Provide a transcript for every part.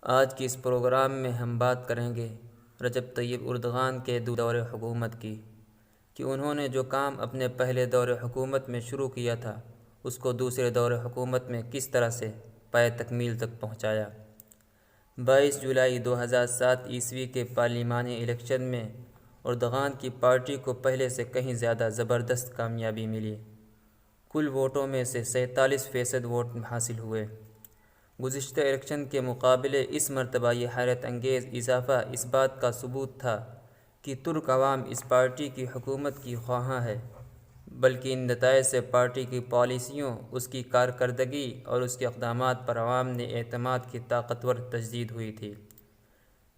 آج کی اس پروگرام میں ہم بات کریں گے رجب طیب اردغان کے دور حکومت کی کہ انہوں نے جو کام اپنے پہلے دور حکومت میں شروع کیا تھا اس کو دوسرے دور حکومت میں کس طرح سے پائے تکمیل تک پہنچایا۔ 22 جولائی 2007 عیسوی کے پارلیمانی الیکشن میں اردغان کی پارٹی کو پہلے سے کہیں زیادہ زبردست کامیابی ملی۔ کل ووٹوں میں سے 47% ووٹ حاصل ہوئے۔ گزشتہ الیکشن کے مقابلے اس مرتبہ یہ حیرت انگیز اضافہ اس بات کا ثبوت تھا کہ ترک عوام اس پارٹی کی حکومت کی خواہاں ہے، بلکہ ان نتائج سے پارٹی کی پالیسیوں، اس کی کارکردگی اور اس کے اقدامات پر عوام نے اعتماد کی طاقتور تجدید ہوئی تھی۔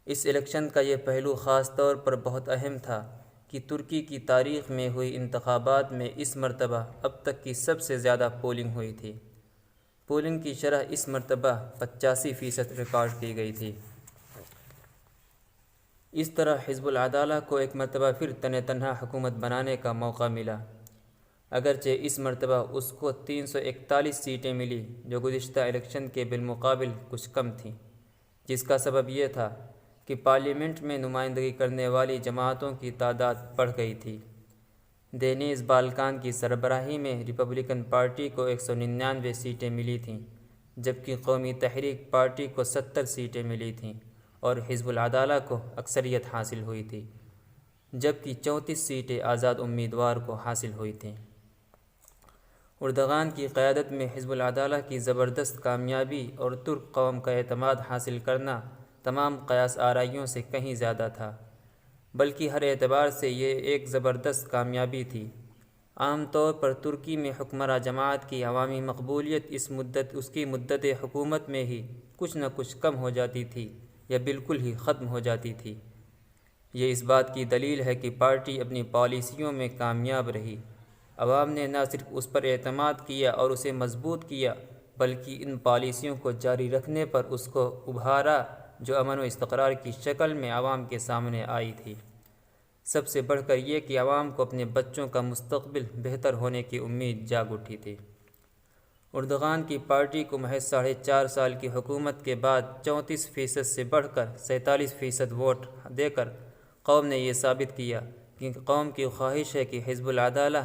اس الیکشن کا یہ پہلو خاص طور پر بہت اہم تھا کہ ترکی کی تاریخ میں ہوئی انتخابات میں اس مرتبہ اب تک کی سب سے زیادہ پولنگ ہوئی تھی۔ پولنگ کی شرح اس مرتبہ 85% ریکارڈ کی گئی تھی۔ اس طرح حزب العدالہ کو ایک مرتبہ پھر تنہا حکومت بنانے کا موقع ملا، اگرچہ اس مرتبہ اس کو 341 سیٹیں ملی جو گزشتہ الیکشن کے بالمقابل کچھ کم تھیں، جس کا سبب یہ تھا کہ پارلیمنٹ میں نمائندگی کرنے والی جماعتوں کی تعداد بڑھ گئی تھی۔ دینیز بالکان کی سربراہی میں ریپبلکن پارٹی کو 199 سیٹیں ملی تھیں، جبکہ قومی تحریک پارٹی کو 70 سیٹیں ملی تھیں اور حزب العدالہ کو اکثریت حاصل ہوئی تھی، جبکہ 34 سیٹیں آزاد امیدوار کو حاصل ہوئی تھیں۔ اردغان کی قیادت میں حزب العدالہ کی زبردست کامیابی اور ترک قوم کا اعتماد حاصل کرنا تمام قیاس آرائیوں سے کہیں زیادہ تھا، بلکہ ہر اعتبار سے یہ ایک زبردست کامیابی تھی۔ عام طور پر ترکی میں حکمراں جماعت کی عوامی مقبولیت اس کی مدت حکومت میں ہی کچھ نہ کچھ کم ہو جاتی تھی یا بالکل ہی ختم ہو جاتی تھی۔ یہ اس بات کی دلیل ہے کہ پارٹی اپنی پالیسیوں میں کامیاب رہی۔ عوام نے نہ صرف اس پر اعتماد کیا اور اسے مضبوط کیا، بلکہ ان پالیسیوں کو جاری رکھنے پر اس کو ابھارا جو امن و استقرار کی شکل میں عوام کے سامنے آئی تھی۔ سب سے بڑھ کر یہ کہ عوام کو اپنے بچوں کا مستقبل بہتر ہونے کی امید جاگ اٹھی تھی۔ اردغان کی پارٹی کو محض 4.5 سال کی حکومت کے بعد 34% سے بڑھ کر 47% ووٹ دے کر قوم نے یہ ثابت کیا کہ قوم کی خواہش ہے کہ حزب العدالہ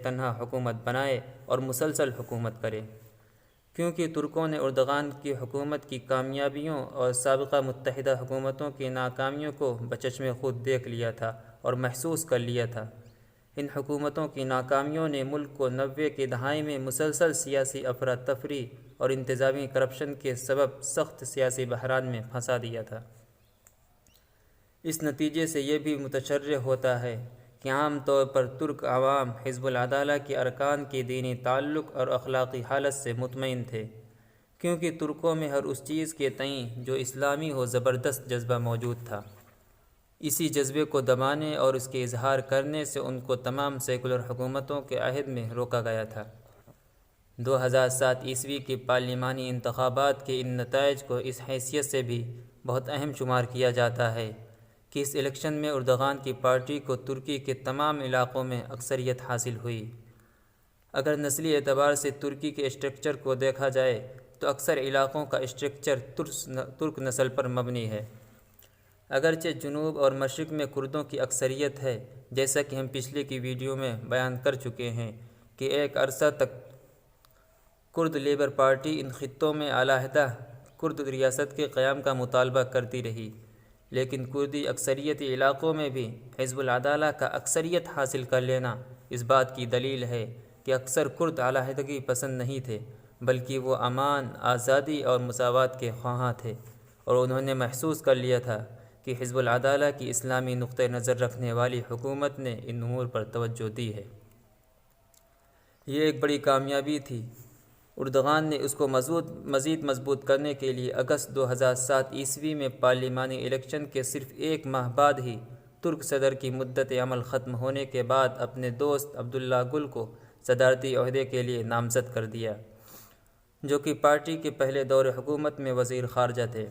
تنہا حکومت بنائے اور مسلسل حکومت کرے، کیونکہ ترکوں نے اردغان کی حکومت کی کامیابیوں اور سابقہ متحدہ حکومتوں کی ناکامیوں کو بچشمِ خود دیکھ لیا تھا اور محسوس کر لیا تھا۔ ان حکومتوں کی ناکامیوں نے ملک کو 90 کی دہائی میں مسلسل سیاسی افراتفری اور انتظامی کرپشن کے سبب سخت سیاسی بحران میں پھنسا دیا تھا۔ اس نتیجے سے یہ بھی متشرح ہوتا ہے کہ عام طور پر ترک عوام حزب العدالہ کے ارکان کی دینی تعلق اور اخلاقی حالت سے مطمئن تھے، کیونکہ ترکوں میں ہر اس چیز کے تئیں جو اسلامی ہو زبردست جذبہ موجود تھا۔ اسی جذبے کو دبانے اور اس کے اظہار کرنے سے ان کو تمام سیکولر حکومتوں کے عہد میں روکا گیا تھا۔ 2007 عیسوی کے پارلیمانی انتخابات کے ان نتائج کو اس حیثیت سے بھی بہت اہم شمار کیا جاتا ہے کہ اس الیکشن میں اردغان کی پارٹی کو ترکی کے تمام علاقوں میں اکثریت حاصل ہوئی۔ اگر نسلی اعتبار سے ترکی کے اسٹرکچر کو دیکھا جائے تو اکثر علاقوں کا اسٹرکچر ترک نسل پر مبنی ہے، اگرچہ جنوب اور مشرق میں کردوں کی اکثریت ہے، جیسا کہ ہم پچھلے کی ویڈیو میں بیان کر چکے ہیں کہ ایک عرصہ تک کرد لیبر پارٹی ان خطوں میں علیحدہ کرد ریاست کے قیام کا مطالبہ کرتی رہی، لیکن کردی اکثریتی علاقوں میں بھی حزب العدالہ کا اکثریت حاصل کر لینا اس بات کی دلیل ہے کہ اکثر کرد علیحدگی پسند نہیں تھے، بلکہ وہ امان، آزادی اور مساوات کے خواہاں تھے، اور انہوں نے محسوس کر لیا تھا کہ حزب العدالہ کی اسلامی نقطہ نظر رکھنے والی حکومت نے ان امور پر توجہ دی ہے۔ یہ ایک بڑی کامیابی تھی۔ اردغان نے اس کو مزید مضبوط کرنے کے لیے اگست 2007 عیسوی میں پارلیمانی الیکشن کے صرف ایک ماہ بعد ہی ترک صدر کی مدت عمل ختم ہونے کے بعد اپنے دوست عبداللہ گل کو صدارتی عہدے کے لیے نامزد کر دیا، جو کہ پارٹی کے پہلے دور حکومت میں وزیر خارجہ تھے۔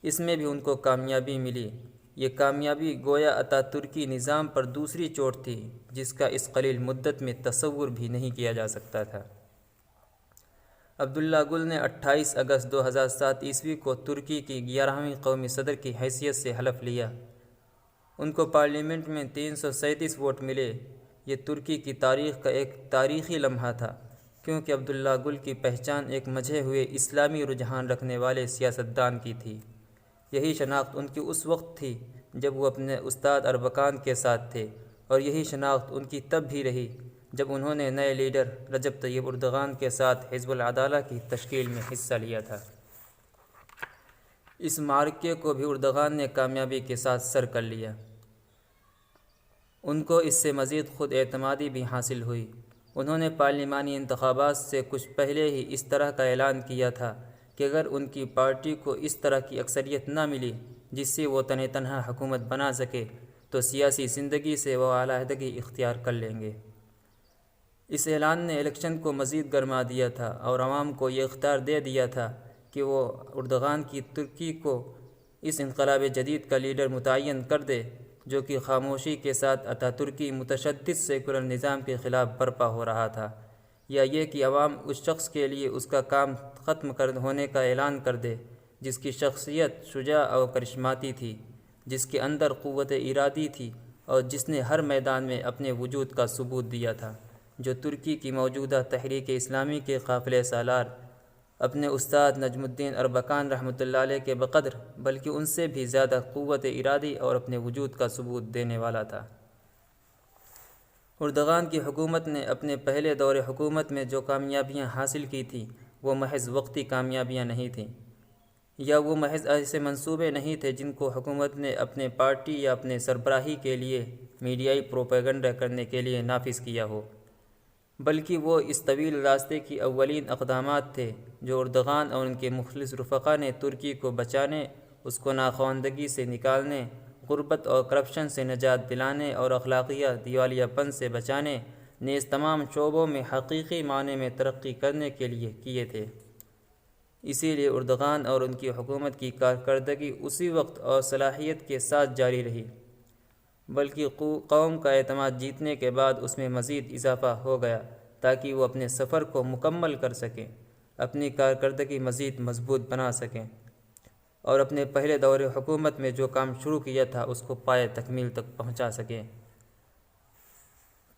اس میں بھی ان کو کامیابی ملی۔ یہ کامیابی گویا اتاترکی نظام پر دوسری چوٹ تھی جس کا اس قلیل مدت میں تصور بھی نہیں کیا جا سکتا تھا۔ عبداللہ گل نے 28 اگست 2007 عیسوی کو ترکی کی 11ویں قومی صدر کی حیثیت سے حلف لیا۔ ان کو پارلیمنٹ میں 337 ووٹ ملے۔ یہ ترکی کی تاریخ کا ایک تاریخی لمحہ تھا، کیونکہ عبداللہ گل کی پہچان ایک مجھے ہوئے اسلامی رجحان رکھنے والے سیاستدان کی تھی۔ یہی شناخت ان کی اس وقت تھی جب وہ اپنے استاد اربکان کے ساتھ تھے، اور یہی شناخت ان کی تب بھی رہی جب انہوں نے نئے لیڈر رجب طیب اردغان کے ساتھ حزب العدالہ کی تشکیل میں حصہ لیا تھا۔ اس معرکے کو بھی اردغان نے کامیابی کے ساتھ سر کر لیا۔ ان کو اس سے مزید خود اعتمادی بھی حاصل ہوئی۔ انہوں نے پارلیمانی انتخابات سے کچھ پہلے ہی اس طرح کا اعلان کیا تھا کہ اگر ان کی پارٹی کو اس طرح کی اکثریت نہ ملی جس سے وہ تنہا حکومت بنا سکے تو سیاسی زندگی سے وہ علیحدگی اختیار کر لیں گے۔ اس اعلان نے الیکشن کو مزید گرما دیا تھا اور عوام کو یہ اختیار دے دیا تھا کہ وہ اردغان کی ترکی کو اس انقلاب جدید کا لیڈر متعین کر دے جو کہ خاموشی کے ساتھ اتاترکی متشدد سیکولر نظام کے خلاف برپا ہو رہا تھا، یا یہ کہ عوام اس شخص کے لیے اس کا کام ختم ہونے کا اعلان کر دے جس کی شخصیت شجاع اور کرشماتی تھی، جس کے اندر قوت ارادی تھی اور جس نے ہر میدان میں اپنے وجود کا ثبوت دیا تھا، جو ترکی کی موجودہ تحریک اسلامی کے قافلے سالار اپنے استاد نجم الدین اربکان رحمۃ اللہ علیہ کے بقدر بلکہ ان سے بھی زیادہ قوت ارادی اور اپنے وجود کا ثبوت دینے والا تھا۔ اردغان کی حکومت نے اپنے پہلے دور حکومت میں جو کامیابیاں حاصل کی تھیں وہ محض وقتی کامیابیاں نہیں تھیں، یا وہ محض ایسے منصوبے نہیں تھے جن کو حکومت نے اپنے پارٹی یا اپنے سربراہی کے لیے میڈیائی پروپیگنڈا کرنے کے لیے نافذ کیا ہو، بلکہ وہ اس طویل راستے کی اولین اقدامات تھے جو اردغان اور ان کے مخلص رفقا نے ترکی کو بچانے، اس کو ناخواندگی سے نکالنے، غربت اور کرپشن سے نجات دلانے اور اخلاقیہ دیوالیہ پن سے بچانے، نیز تمام شعبوں میں حقیقی معنی میں ترقی کرنے کے لیے کیے تھے۔ اسی لیے اردغان اور ان کی حکومت کی کارکردگی اسی وقت اور صلاحیت کے ساتھ جاری رہی، بلکہ قوم کا اعتماد جیتنے کے بعد اس میں مزید اضافہ ہو گیا تاکہ وہ اپنے سفر کو مکمل کر سکیں، اپنی کارکردگی مزید مضبوط بنا سکیں اور اپنے پہلے دور حکومت میں جو کام شروع کیا تھا اس کو پائے تکمیل تک پہنچا سکیں۔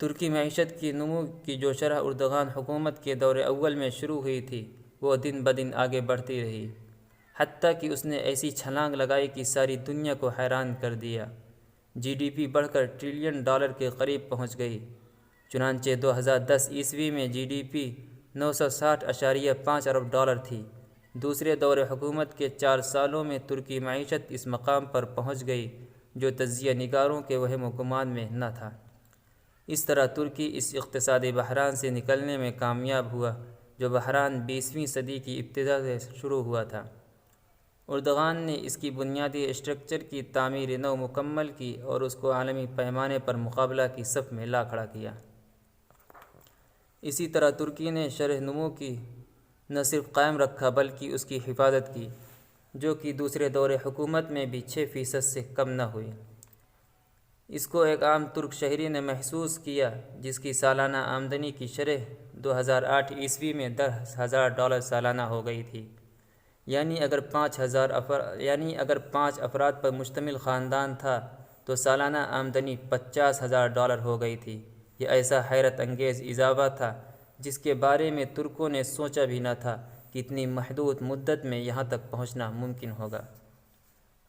ترکی معیشت کی نمو کی جو شرح اردغان حکومت کے دور اول میں شروع ہوئی تھی وہ دن بدن آگے بڑھتی رہی، حتیٰ کہ اس نے ایسی چھلانگ لگائی کہ ساری دنیا کو حیران کر دیا۔ جی ڈی پی بڑھ کر $1 ٹریلین کے قریب پہنچ گئی۔ چنانچہ 2010 عیسوی میں جی ڈی پی $960.5 ارب تھی۔ دوسرے دور حکومت کے 4 سالوں میں ترکی معیشت اس مقام پر پہنچ گئی جو تجزیہ نگاروں کے وہم و گمان میں نہ تھا۔ اس طرح ترکی اس اقتصادی بحران سے نکلنے میں کامیاب ہوا جو بحران 20ویں صدی کی ابتدا سے شروع ہوا تھا۔ اردغان نے اس کی بنیادی اسٹرکچر کی تعمیر نو مکمل کی اور اس کو عالمی پیمانے پر مقابلہ کی صف میں لا کھڑا کیا۔ اسی طرح ترکی نے شرح نمو کی نہ صرف قائم رکھا بلکہ اس کی حفاظت کی، جو کہ دوسرے دور حکومت میں بھی 6% سے کم نہ ہوئی۔ اس کو ایک عام ترک شہری نے محسوس کیا جس کی سالانہ آمدنی کی شرح 2008 عیسوی میں $10,000 سالانہ ہو گئی تھی، یعنی اگر 5 افراد پر مشتمل خاندان تھا تو سالانہ آمدنی $50,000 ہو گئی تھی۔ یہ ایسا حیرت انگیز اضافہ تھا جس کے بارے میں ترکوں نے سوچا بھی نہ تھا کہ اتنی محدود مدت میں یہاں تک پہنچنا ممکن ہوگا۔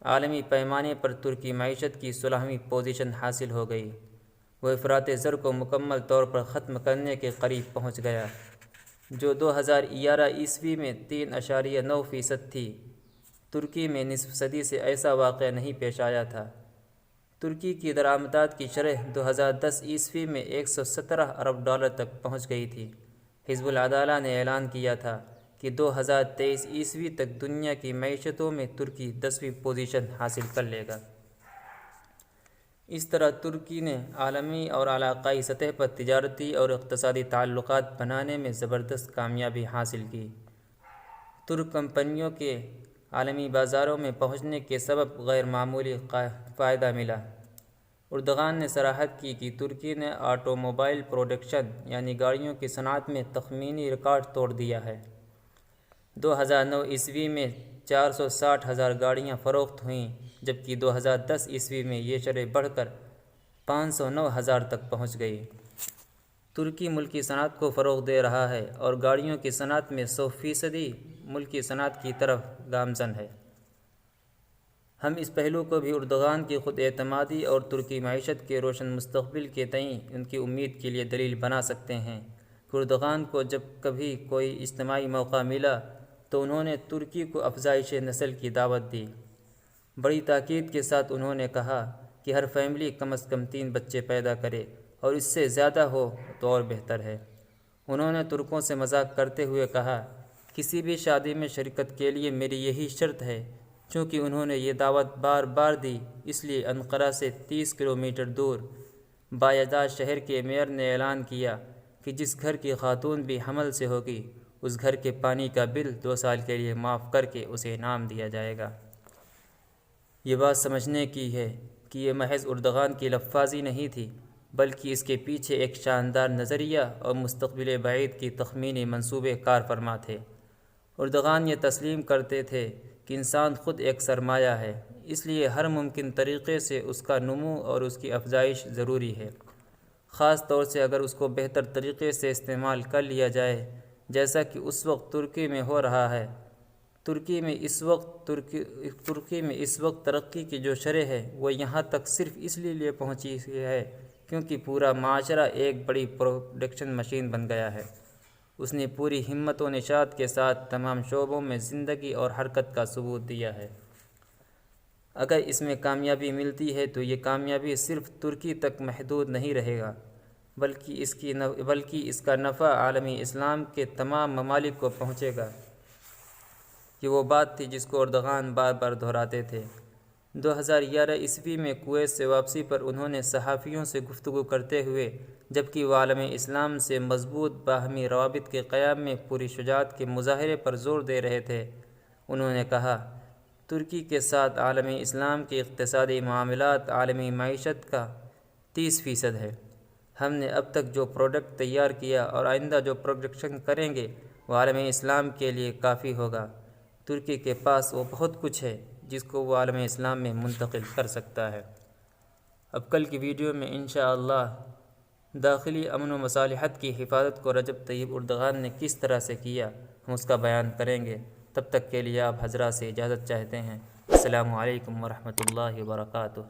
عالمی پیمانے پر ترکی معیشت کی 16ویں پوزیشن حاصل ہو گئی۔ وہ افراط زر کو مکمل طور پر ختم کرنے کے قریب پہنچ گیا، جو 2011 عیسوی میں 3.9% تھی۔ ترکی میں نصف صدی سے ایسا واقعہ نہیں پیش آیا تھا۔ ترکی کی درآمدات کی شرح 2010 عیسوی میں $117 ارب تک پہنچ گئی تھی۔ حزب العدالہ نے اعلان کیا تھا کہ 2023 عیسوی تک دنیا کی معیشتوں میں ترکی 10ویں پوزیشن حاصل کر لے گا۔ اس طرح ترکی نے عالمی اور علاقائی سطح پر تجارتی اور اقتصادی تعلقات بنانے میں زبردست کامیابی حاصل کی۔ ترک کمپنیوں کے عالمی بازاروں میں پہنچنے کے سبب غیر معمولی فائدہ ملا۔ اردغان نے صراحت کی کہ ترکی نے آٹو موبائل پروڈکشن یعنی گاڑیوں کی صنعت میں تخمینی ریکارڈ توڑ دیا ہے۔ 2009 میں 460,000 گاڑیاں فروخت ہوئیں، جبکہ 2010 میں یہ شرح بڑھ کر 509,000 تک پہنچ گئی۔ ترکی ملکی صنعت کو فروغ دے رہا ہے اور گاڑیوں کی صنعت میں 100% ملکی صنعت کی طرف گامزن ہے۔ ہم اس پہلو کو بھی اردغان کی خود اعتمادی اور ترکی معیشت کے روشن مستقبل کے تئیں ان کی امید کے لیے دلیل بنا سکتے ہیں کہ اردغان کو جب کبھی کوئی اجتماعی موقع ملا تو انہوں نے ترکی کو افزائش نسل کی دعوت دی۔ بڑی تاکید کے ساتھ انہوں نے کہا کہ ہر فیملی کم از کم 3 بچے پیدا کرے اور اس سے زیادہ ہو تو اور بہتر ہے۔ انہوں نے ترکوں سے مذاق کرتے ہوئے کہا، کسی بھی شادی میں شرکت کے لیے میری یہی شرط ہے۔ چونکہ انہوں نے یہ دعوت بار بار دی، اس لیے انقرہ سے 30 کلومیٹر دور بایزاد شہر کے میئر نے اعلان کیا کہ جس گھر کی خاتون بھی حمل سے ہوگی اس گھر کے پانی کا بل 2 سال کے لیے معاف کر کے اسے انعام دیا جائے گا۔ یہ بات سمجھنے کی ہے کہ یہ محض اردغان کی لفاظی نہیں تھی، بلکہ اس کے پیچھے ایک شاندار نظریہ اور مستقبل بعید کی تخمینی منصوبے کار فرما تھے۔ اردغان یہ تسلیم کرتے تھے کہ انسان خود ایک سرمایہ ہے، اس لیے ہر ممکن طریقے سے اس کا نمو اور اس کی افزائش ضروری ہے، خاص طور سے اگر اس کو بہتر طریقے سے استعمال کر لیا جائے، جیسا کہ اس وقت ترکی میں ہو رہا ہے۔ ترکی میں اس وقت ترقی کی جو شرح ہے وہ یہاں تک صرف اس لیے پہنچی ہے کیونکہ پورا معاشرہ ایک بڑی پروڈکشن مشین بن گیا ہے۔ اس نے پوری ہمت و نشاط کے ساتھ تمام شعبوں میں زندگی اور حرکت کا ثبوت دیا ہے۔ اگر اس میں کامیابی ملتی ہے تو یہ کامیابی صرف ترکی تک محدود نہیں رہے گا، بلکہ اس کا نفع عالمی اسلام کے تمام ممالک کو پہنچے گا۔ یہ وہ بات تھی جس کو اردغان بار بار دہراتے تھے۔ 2011 میں کویت سے واپسی پر انہوں نے صحافیوں سے گفتگو کرتے ہوئے، جبکہ وہ عالم اسلام سے مضبوط باہمی روابط کے قیام میں پوری شجاعت کے مظاہرے پر زور دے رہے تھے، انہوں نے کہا، ترکی کے ساتھ عالم اسلام کے اقتصادی معاملات عالمی معیشت کا 30% ہے۔ ہم نے اب تک جو پروڈکٹ تیار کیا اور آئندہ جو پروڈکشن کریں گے وہ عالم اسلام کے لیے کافی ہوگا۔ ترکی کے پاس وہ بہت کچھ ہے جس کو وہ عالم اسلام میں منتقل کر سکتا ہے۔ اب کل کی ویڈیو میں انشاءاللہ داخلی امن و مصالحت کی حفاظت کو رجب طیب اردغان نے کس طرح سے کیا، ہم اس کا بیان کریں گے۔ تب تک کے لیے آپ حضرات سے اجازت چاہتے ہیں۔ السلام علیکم ورحمۃ اللہ وبرکاتہ۔